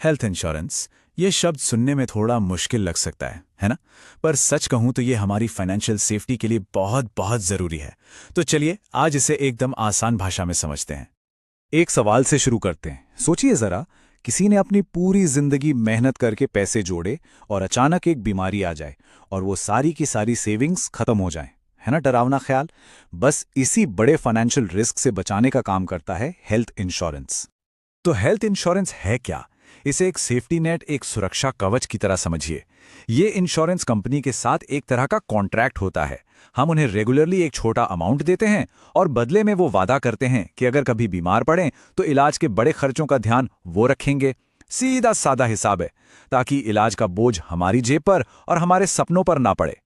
Health insurance, ये शब्द सुनने में थोड़ा मुश्किल लग सकता है ना? पर सच कहूं तो ये हमारी फाइनेंशियल सेफ्टी के लिए बहुत बहुत ज़रूरी है। तो चलिए आज इसे एकदम आसान भाषा में समझते हैं। एक सवाल से शुरू करते हैं। सोचिए जरा, किसी ने अपनी पूरी जिंदगी मेहनत करके पैसे जोड़े और अचानक एक बीमारी आ जाए और वो सारी की सारी सेविंग्स खत्म हो जाएं। है ना डरावना ख्याल? बस इसी बड़े फाइनेंशियल रिस्क से बचाने का काम करता है हेल्थ इंश्योरेंस। तो हेल्थ इंश्योरेंस है क्या? इसे एक सेफ्टी नेट, एक सुरक्षा कवच की तरह समझिए। ये इंश्योरेंस कंपनी के साथ एक तरह का कॉन्ट्रैक्ट होता है। हम उन्हें रेगुलरली एक छोटा अमाउंट देते हैं और बदले में वो वादा करते हैं कि अगर कभी बीमार पड़ें तो इलाज के बड़े खर्चों का ध्यान वो रखेंगे। सीधा सादा हिसाब है, ताकि इलाज का बोझ हमारी जेब पर और हमारे सपनों पर ना पड़े।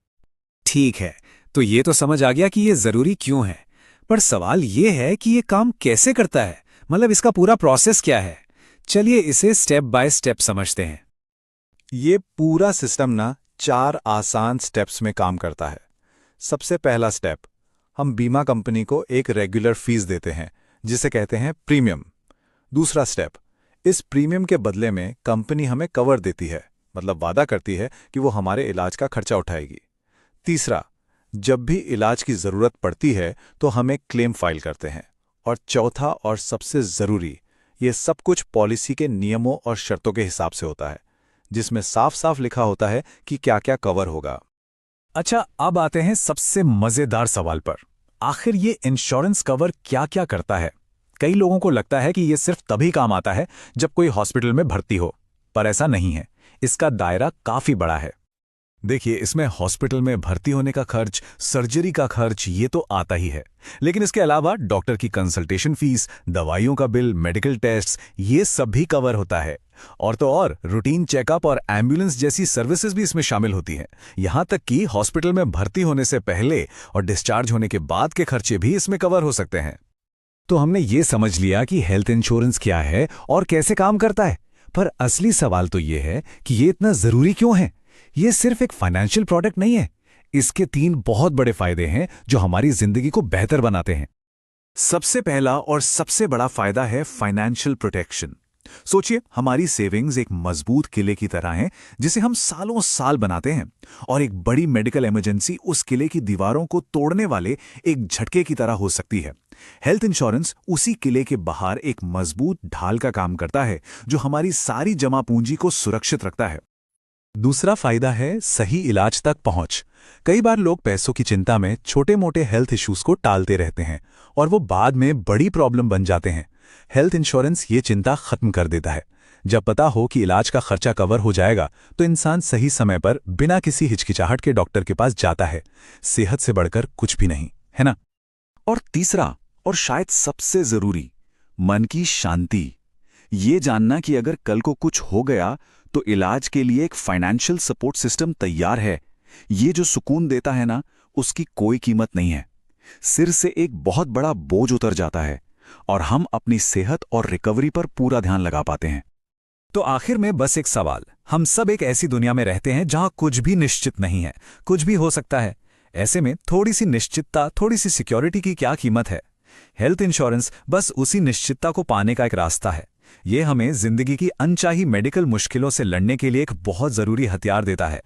ठीक है, तो ये तो समझ आ गया कि ये जरूरी क्यों है। पर सवाल ये है कि ये काम कैसे करता है, मतलब इसका पूरा प्रोसेस क्या है। चलिए इसे स्टेप बाय स्टेप समझते हैं। ये पूरा सिस्टम ना 4 आसान स्टेप्स में काम करता है। सबसे पहला स्टेप, हम बीमा कंपनी को एक रेगुलर फीस देते हैं जिसे कहते हैं प्रीमियम। दूसरा स्टेप, इस प्रीमियम के बदले में कंपनी हमें कवर देती है, मतलब वादा करती है कि वो हमारे इलाज का खर्चा उठाएगी। तीसरा, जब भी इलाज की ज़रूरत पड़ती है तो हम एक क्लेम फाइल करते हैं। और चौथा और सबसे ज़रूरी, ये सब कुछ पॉलिसी के नियमों और शर्तों के हिसाब से होता है, जिसमें साफ साफ लिखा होता है कि क्या क्या कवर होगा। अच्छा, अब आते हैं सबसे मजेदार सवाल पर। आखिर ये इंश्योरेंस कवर क्या क्या करता है? कई लोगों को लगता है कि ये सिर्फ तभी काम आता है जब कोई हॉस्पिटल में भर्ती हो, पर ऐसा नहीं है। इसका दायरा काफी बड़ा है। देखिए, इसमें हॉस्पिटल में भर्ती होने का खर्च, सर्जरी का खर्च, ये तो आता ही है। लेकिन इसके अलावा डॉक्टर की कंसल्टेशन फीस, दवाइयों का बिल, मेडिकल टेस्ट, ये सब भी कवर होता है। और तो और रूटीन चेकअप और एम्बुलेंस जैसी सर्विसेज भी इसमें शामिल होती हैं। यहां तक कि हॉस्पिटल में भर्ती होने से पहले और डिस्चार्ज होने के बाद के खर्चे भी इसमें कवर हो सकते हैं। तो हमने ये समझ लिया कि हेल्थ इंश्योरेंस क्या है और कैसे काम करता है। पर असली सवाल तो ये है कि ये इतना जरूरी क्यों है। ये सिर्फ एक फाइनेंशियल प्रोडक्ट नहीं है। इसके 3 बहुत बड़े फायदे हैं जो हमारी जिंदगी को बेहतर बनाते हैं। सबसे पहला और सबसे बड़ा फायदा है फाइनेंशियल प्रोटेक्शन। सोचिए, हमारी सेविंग्स एक मजबूत किले की तरह हैं जिसे हम सालों साल बनाते हैं, और एक बड़ी मेडिकल इमरजेंसी उस किले की दीवारों को तोड़ने वाले एक झटके की तरह हो सकती है। हेल्थ इंश्योरेंस उसी किले के बाहर एक मजबूत ढाल का काम करता है जो हमारी सारी जमा पूंजी को सुरक्षित रखता है। दूसरा फायदा है सही इलाज तक पहुंच। कई बार लोग पैसों की चिंता में छोटे मोटे हेल्थ इश्यूज को टालते रहते हैं और वो बाद में बड़ी प्रॉब्लम बन जाते हैं। हेल्थ इंश्योरेंस ये चिंता खत्म कर देता है। जब पता हो कि इलाज का खर्चा कवर हो जाएगा तो इंसान सही समय पर बिना किसी हिचकिचाहट के डॉक्टर के पास जाता है। सेहत से बढ़कर कुछ भी नहीं, है ना? और तीसरा, और शायद सबसे जरूरी, मन की शांति। ये जानना कि अगर कल को कुछ हो गया तो इलाज के लिए एक फाइनेंशियल सपोर्ट सिस्टम तैयार है। ये जो सुकून देता है ना, उसकी कोई कीमत नहीं है। सिर से एक बहुत बड़ा बोझ उतर जाता है और हम अपनी सेहत और रिकवरी पर पूरा ध्यान लगा पाते हैं। तो आखिर में बस एक सवाल, हम सब एक ऐसी दुनिया में रहते हैं जहां कुछ भी निश्चित नहीं है, कुछ भी हो सकता है। ऐसे में थोड़ी सी निश्चितता, थोड़ी सी सिक्योरिटी की क्या कीमत है? हेल्थ इंश्योरेंस बस उसी निश्चितता को पाने का एक रास्ता है। ये हमें जिंदगी की अनचाही मेडिकल मुश्किलों से लड़ने के लिए एक बहुत जरूरी हथियार देता है।